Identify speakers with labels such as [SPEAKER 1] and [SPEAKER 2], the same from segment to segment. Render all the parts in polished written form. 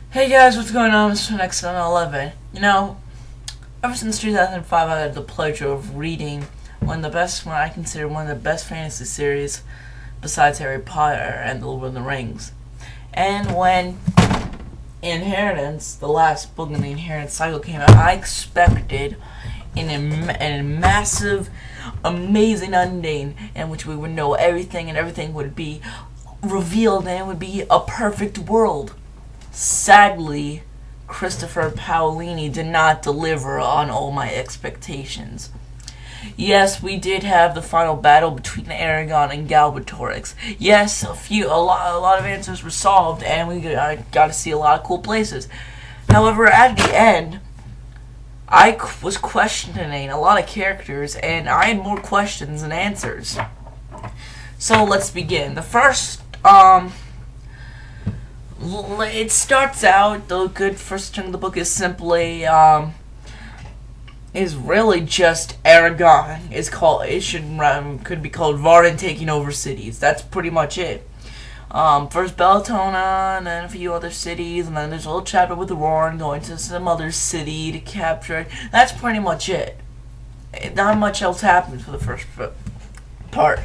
[SPEAKER 1] Hey guys, what's going on? It's Spinax on 11. Ever since 2005, I had the pleasure of reading what I consider one of the best fantasy series besides Harry Potter and The Lord of the Rings. And when Inheritance, the last book in the Inheritance cycle came out, I expected a massive, amazing ending in which we would know everything and everything would be revealed and it would be a perfect world. Sadly, Christopher Paolini did not deliver on all my expectations. Yes, we did have the final battle between Aragon and Galbatorix. Yes, a lot of answers were solved, and we got to see a lot of cool places. However, at the end, I was questioning a lot of characters, and I had more questions than answers. So let's begin. The first, it starts out, the good first chunk of the book is simply, is really just Aragon. Could be called Varden taking over cities. That's pretty much it. First Beltona, and then a few other cities, and then there's a little chapter with Roran going to some other city to capture it. That's pretty much it. Not much else happens for the first part.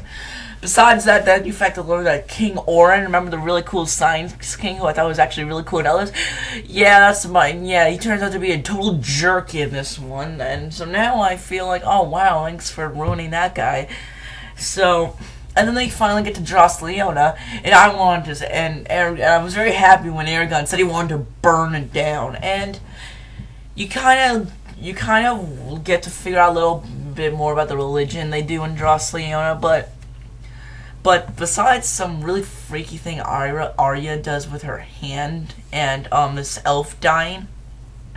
[SPEAKER 1] Besides that you fact to learn that King Orin, remember the really cool science king who I thought was actually really cool in Ellis? Yeah, he turns out to be a total jerk in this one, and so now I feel like, oh wow, thanks for ruining that guy. So, and then they finally get to Dros Leona, and I was very happy when Aragon said he wanted to burn it down, and you kind of get to figure out a little bit more about the religion they do in Dros Leona, but besides some really freaky thing Arya does with her hand and this elf dying,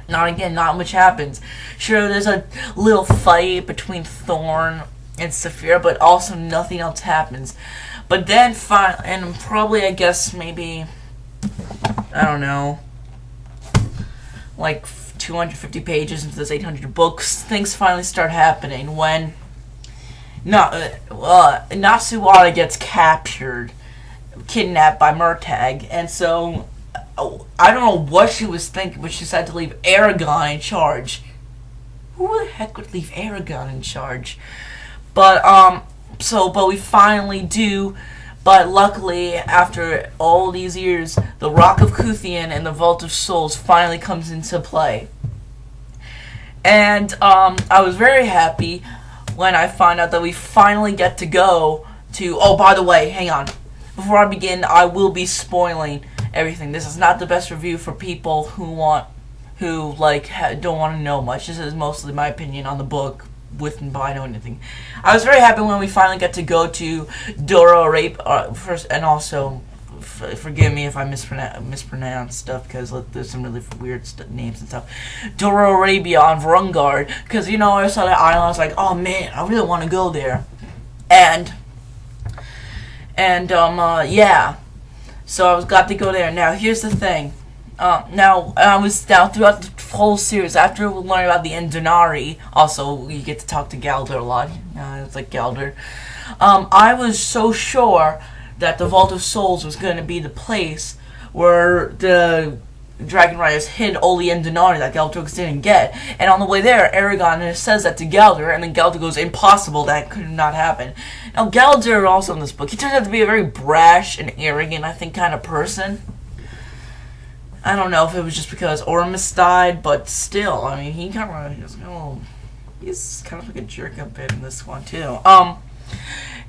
[SPEAKER 1] not much happens. Sure, there's a little fight between Thorn and Saphira, but also nothing else happens. But then and probably I guess maybe, I don't know, like 250 pages into this 800 books, things finally start happening when Nasuwara gets kidnapped by Murtagh, and so I don't know what she was thinking, but she decided to leave Aragon in charge. Who the heck would leave Aragon in charge? But we finally do. But luckily, after all these years, the Rock of Kuthian and the Vault of Souls finally comes into play. And I was very happy when I find out that we finally get to go to... Oh, by the way, hang on. Before I begin, I will be spoiling everything. This is not the best review for people who don't want to know much. This is mostly my opinion on the book with and by knowing anything. I was very happy when we finally get to go to Dora Rape first, and also forgive me if I mispronounce stuff, because there's some really weird names and stuff. Dora Arabia on Vrungard, because I saw that island, I was like, oh man, I really want to go there, and yeah, so I got to go there. Now here's the thing. Now throughout the whole series, after we learn about the Endonari, also you get to talk to Galdor a lot. It's like Galdor. I was so sure that the Vault of Souls was going to be the place where the Dragon Riders hid all the Endonari that Galbatorix didn't get. And on the way there, Aragon says that to Galdor, and then Galdor goes, impossible, that could not happen. Now, Galdor, also in this book, he turns out to be a very brash and arrogant, I think, kind of person. I don't know if it was just because Ormus died, but still, I mean, he's kind of like a jerk a bit in this one, too.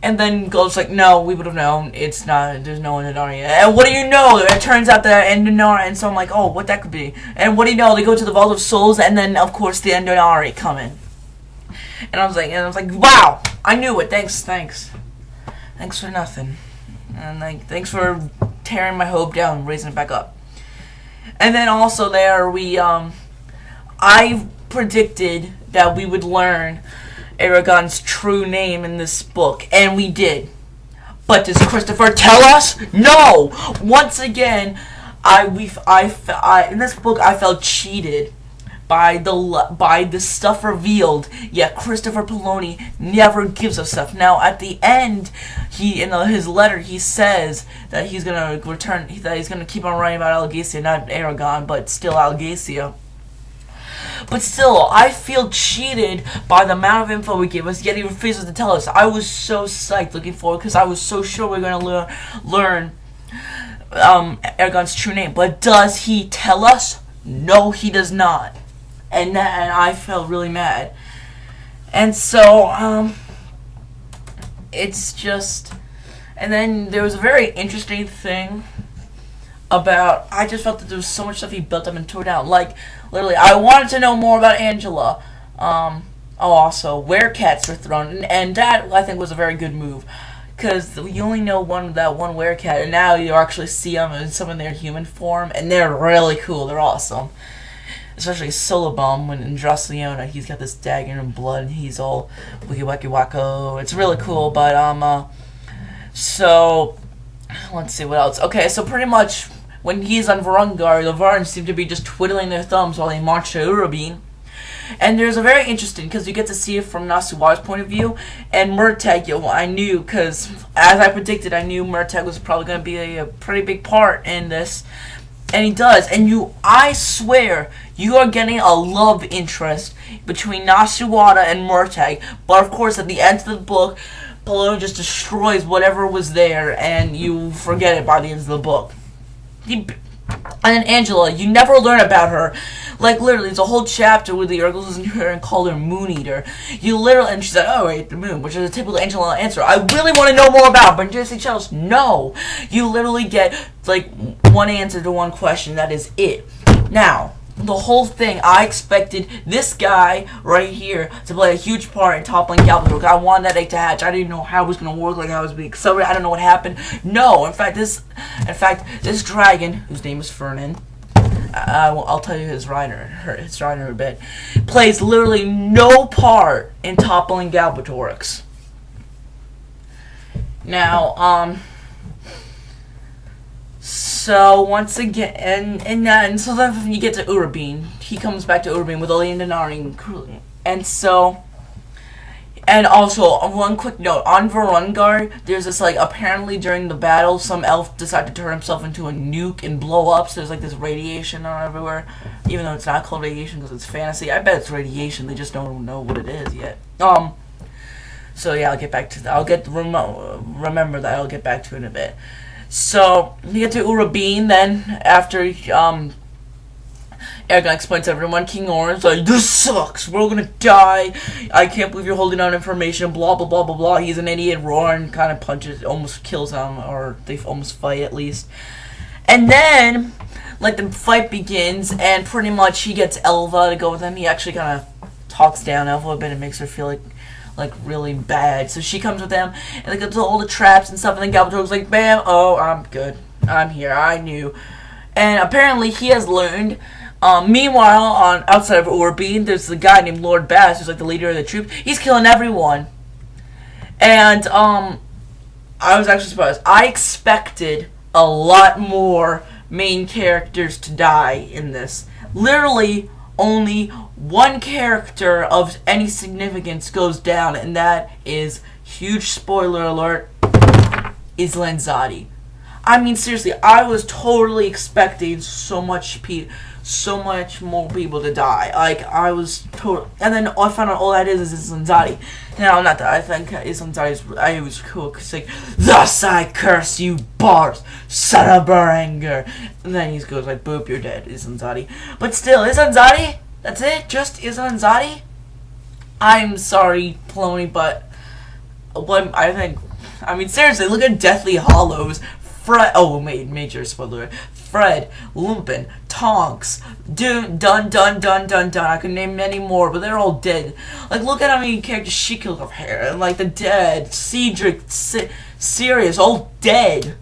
[SPEAKER 1] And then Gold's like, no, we would have known. There's no Endonari. And what do you know? It turns out that Endonari, and so I'm like, oh, what that could be. And what do you know? They go to the Vault of Souls, and then, of course, the Endonari come in. And I was like, wow, I knew it. Thanks for nothing. And thanks for tearing my hope down and raising it back up. And then also there, I predicted that we would learn Aragon's true name in this book, and we did. But does Christopher tell us? No! Once again, in this book I felt cheated by the stuff revealed. Yet Christopher Poloni never gives us stuff. Now at the end, he in his letter he says that he's gonna return, that he's gonna keep on writing about Algacia, not Aragon, but still Algacia. But still, I feel cheated by the amount of info we gave us, yet he refuses to tell us. I was so psyched looking forward because I was so sure we were going to learn Aragon's true name. But does he tell us? No, he does not. And I felt really mad. And so, it's just... And then there was a very interesting thing about... I just felt that there was so much stuff he built up and tore down. Like, literally, I wanted to know more about Angela. Also, where cats were thrown. And that, I think, was a very good move. Because you only know that one werecat, and now you actually see them in some of their human form, and they're really cool. They're awesome. Especially Solobum, when in Dracleona, he's got this dagger and blood, and he's all wiki wacky wacko. It's really cool, but, so, let's see what else. Okay, so pretty much, when he's on Varungar, the Varns seem to be just twiddling their thumbs while they march to Urabine. And there's a very interesting, because you get to see it from Nasuwa's point of view, and Murtag, I knew, because as I predicted, I knew Murtag was probably going to be a pretty big part in this, and he does, and I swear, you are getting a love interest between Nasuwada and Murtag, but of course, at the end of the book, Poloni just destroys whatever was there, and you forget it by the end of the book. And then Angela, you never learn about her. Like, literally, there's a whole chapter where the Urgles was in her and called her Moon Eater. You literally, and she said, oh, I ate the moon, which is a typical Angela answer. I really want to know more about, but just else, no. You literally get, like, one answer to one question. That is it. Now, the whole thing, I expected this guy right here to play a huge part in toppling Galbatorix. I wanted that egg to hatch. I didn't know how it was going to work, like I was being accelerated. I don't know what happened. No, in fact, this dragon, whose name is Fernan, I'll tell you his rider in a bit, plays literally no part in toppling Galbatorix. Now, so once again, and so then when you get to Urabine, he comes back to Urabine with Aline Denari, and so, and also, one quick note, on Varungar, there's this, like, apparently during the battle, some elf decided to turn himself into a nuke and blow up, so there's, like, this radiation everywhere, even though it's not called radiation because it's fantasy. I bet it's radiation, they just don't know what it is yet. So yeah, I'll get back to that. Remember that, I'll get back to it in a bit. So, you get to Urabine, then, after, Aragon explains to everyone, King Oran's like, this sucks, we're all gonna die, I can't believe you're holding on information, blah, blah, blah, blah, blah, he's an idiot. Roran kind of punches, almost kills him, or they almost fight, at least. And then, like, the fight begins, and pretty much he gets Elva to go with him. He actually kind of talks down Elva a bit and makes her feel like really bad. So she comes with them, and they go to all the traps and stuff, and then Galbatorix like, bam, oh, I'm good. I'm here, I knew. And apparently he has learned. Meanwhile, outside of Urabine, there's a guy named Lord Bass, who's like the leader of the troops. He's killing everyone. And, I was actually surprised. I expected a lot more main characters to die in this. Literally, only one character of any significance goes down, and that is, huge spoiler alert, is Lanzati. I mean, seriously, I was totally expecting so much more people to die. Like, I was totally... And then I found out all that is Lanzati. Now, not that I think Lanzati it was cool, because like, thus I curse you, Bart, son of Berenger. And then he goes like, boop, you're dead, is Lanzati. But still, is Lanzati? That's it? Just is Lanzati? I'm sorry, Poloni, but what I think... I mean, seriously, look at Deathly Hollows. Major spoiler. Fred, Lupin, Tonks, Dun. I could name many more, but they're all dead. Like, look at how many characters she killed off here. And, like, the dead, Cedric, Sirius, all dead.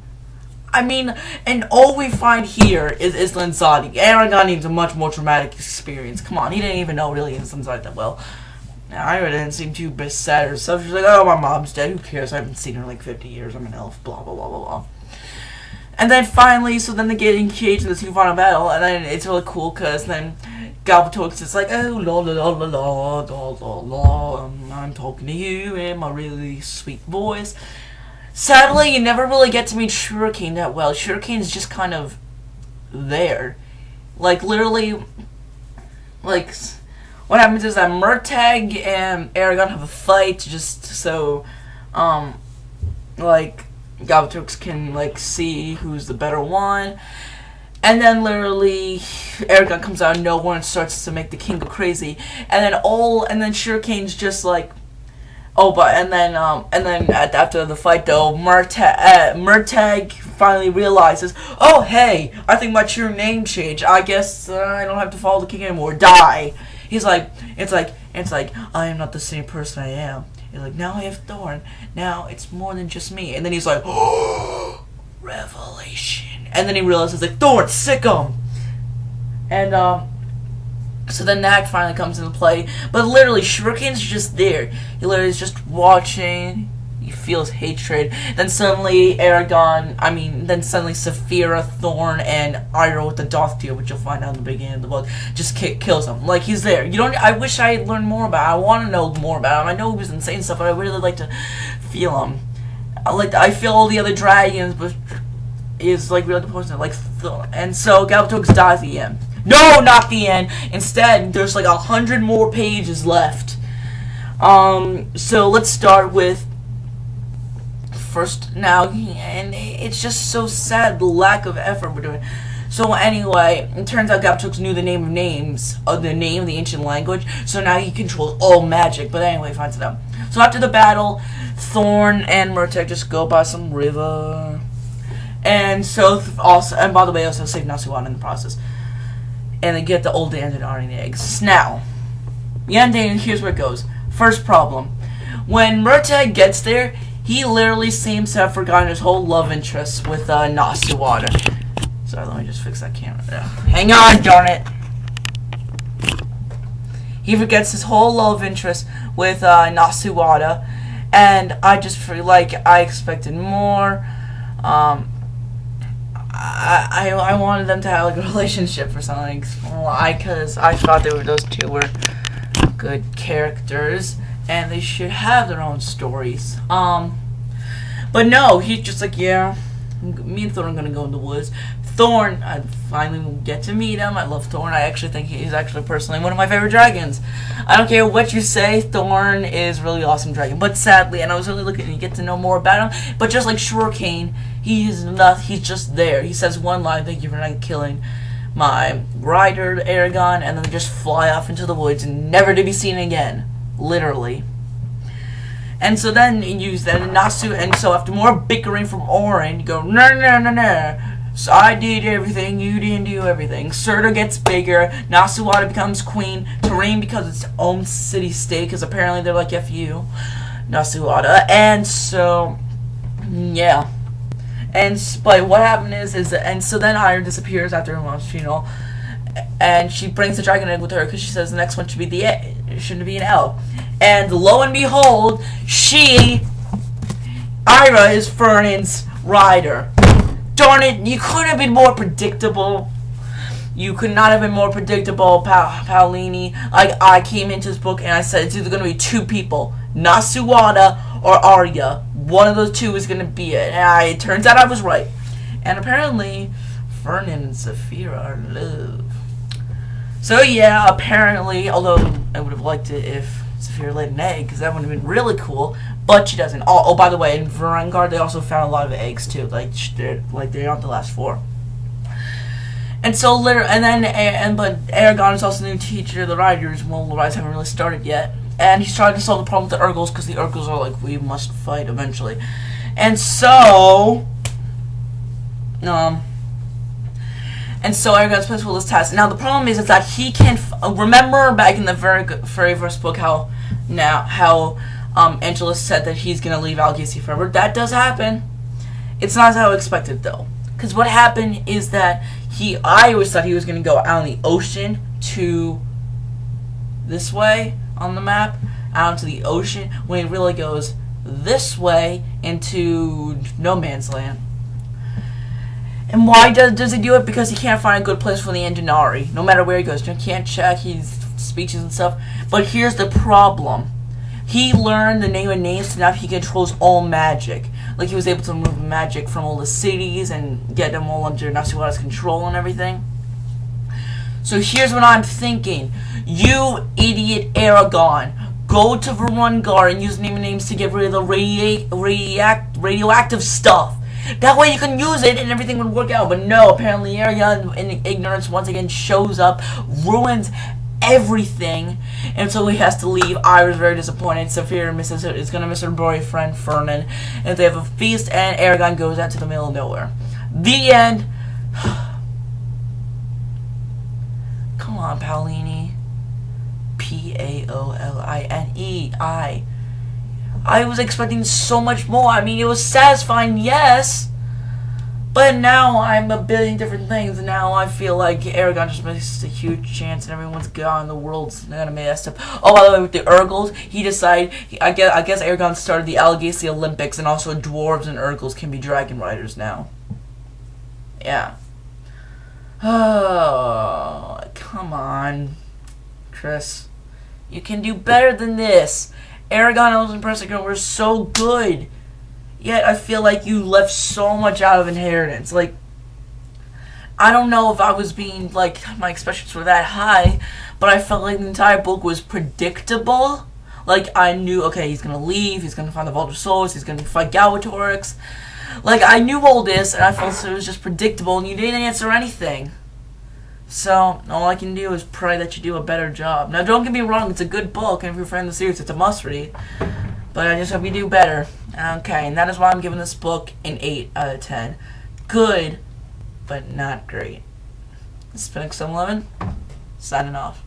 [SPEAKER 1] I mean, and all we find here is Lanzati. Aragon needs a much more traumatic experience. Come on, he didn't even know really Lanzati that well. I didn't seem too sad or stuff. She's like, oh, my mom's dead. Who cares? I haven't seen her in like 50 years. I'm an elf. Blah, blah, blah, blah, blah. And then finally, so then they get engaged in this final battle, and then it's really cool because then Galbatorix is like, oh, la la la la la la la la, I'm talking to you in my really sweet voice. Sadly, you never really get to meet Shurikane that well. Shurikane's just kind of there. Like, literally, like, what happens is that Murtagh and Aragon have a fight just so, like, Galbatorix can, like, see who's the better one. And then literally, Aragon comes out of nowhere and starts to make the king go crazy. And then Shurikane's just like, and then after the fight though, Murtagh finally realizes, oh hey, I think my true name changed. I guess I don't have to follow the king anymore. Die. He's like, it's like I am not the same person I am. He's like, now I have Thorn. Now it's more than just me. And then he's like, oh, revelation. And then he realizes, like, Thorn, sick him! And, so then Nag finally comes into play. But literally, Shurikane's just there. He literally is just watching. He feels hatred. Then suddenly, Saphira, Thorn, and Iroh with the Dothtier, which you'll find out in the beginning of the book, just kills him. Like, he's there. I wish I had learned more about him. I want to know more about him. I know he was insane stuff, but I really like to feel him. I feel all the other dragons, but is like really important, and so Galbatorix dies at the end. No, not the end. Instead, there's like 100 more pages left. So let's start with first now, and it's just so sad the lack of effort we're doing. So anyway, it turns out Galbatorix knew the name of names, the name of the ancient language. So now he controls all magic. But anyway, he finds it out. So after the battle, Thorn and Murtagh just go by some river. And so, and by the way, also save Nasuon in the process. And they get the old Dandan Arning eggs. Now, Yandan, here's where it goes. First problem. When Murtagh gets there, he literally seems to have forgotten his whole love interest with Nasuon. Sorry, let me just fix that camera. Hang on, darn it. He forgets his whole love interest with Nasuon. And I just feel like I expected more. I wanted them to have like a relationship or something, because I thought those two were good characters and they should have their own stories. But no, he's just like, yeah, me and Thorn are gonna go in the woods. Thorn, I finally will get to meet him. I love Thorn. I actually think he's actually personally one of my favorite dragons. I don't care what you say, Thorn is really awesome dragon. But sadly, and I was really looking to get to know more about him, but just like Shurikane, he's just there. He says one line, thank you for not killing my rider, Aragon, and then just fly off into the woods and never to be seen again. Literally. And so then you use that Nasu, and so after more bickering from Orin, you go, no. So I did everything, you didn't do everything. Surtur gets bigger, Nasuon becomes queen, Tarim becomes its own city-state, because apparently they're like, F you, Nasuon. And so, yeah. But what happened and so then Iron disappears after her mom's funeral, and she brings the dragon egg with her, because she says the next one should be shouldn't be an L. And lo and behold, Ira is Fernand's rider. Darn it, you couldn't have been more predictable. You could not have been more predictable, Paolini. I came into this book and I said it's either going to be two people, Nasuon or Arya. One of those two is going to be it. And it turns out I was right. And apparently, Fernand and Saphira are in love. So yeah, apparently, although I would have liked it if Saphira laid an egg, because that would have been really cool. But she doesn't. Oh, by the way, in Varangar they also found a lot of eggs too. They're not the last four. And so but Aragon is also the new teacher of the riders. Well, the rides haven't really started yet, and he's trying to solve the problem with the Urgles, because the Urgles are like, we must fight eventually. And so, Aragon's principal is tasked. Now the problem is that he can't. Remember back in the very first book how Angelus said that he's going to leave Algacy forever. That does happen. It's not how expected, though. Because what happened is that I always thought he was going to go out in the ocean to this way on the map, out into the ocean, when he really goes this way into no man's land. And why does he do it? Because he can't find a good place for the Anjanari. No matter where he goes, he can't check his speeches and stuff. But here's the problem. He learned the name of names, so now he controls all magic. Like, he was able to remove magic from all the cities and get them all under Nasuhara's control and everything. So here's what I'm thinking. You idiot Aragon. Go to Varungar and use name and names to get rid of the radioactive stuff. That way you can use it and everything would work out. But no, apparently Aragon in ignorance once again shows up, ruins everything, and so he has to leave. Ira's very disappointed. Saphira is gonna miss her boyfriend Fernan, and they have a feast, and Aragon goes out to the middle of nowhere. The end. Come on, Paolini. Paolini. I was expecting so much more. I mean, it was satisfying, yes. But now I'm a billion different things. Now I feel like Aragon just missed a huge chance and everyone's gone. The world's gonna mess up. Oh, by the way, with the Urgles, he decided. I guess Aragon started the Alagacy Olympics, and also dwarves and Urgles can be dragon riders now. Yeah. Oh, come on, Chris. You can do better than this. Aragon, Elves, and Persica were so good. Yet I feel like you left so much out of Inheritance. Like, I don't know if I was being, like, my expectations were that high, but I felt like the entire book was predictable. Like, I knew, okay, he's gonna leave, he's gonna find the Vault of Souls, he's gonna fight Galvatorix. Like, I knew all this, and I felt it was just predictable, and you didn't answer anything. So, all I can do is pray that you do a better job. Now, don't get me wrong, it's a good book, and if you're a fan of the series, it's a must-read. But I just hope you do better. Okay, and that is why I'm giving this book an 8 out of 10. Good, but not great. Spinax 711, signing off.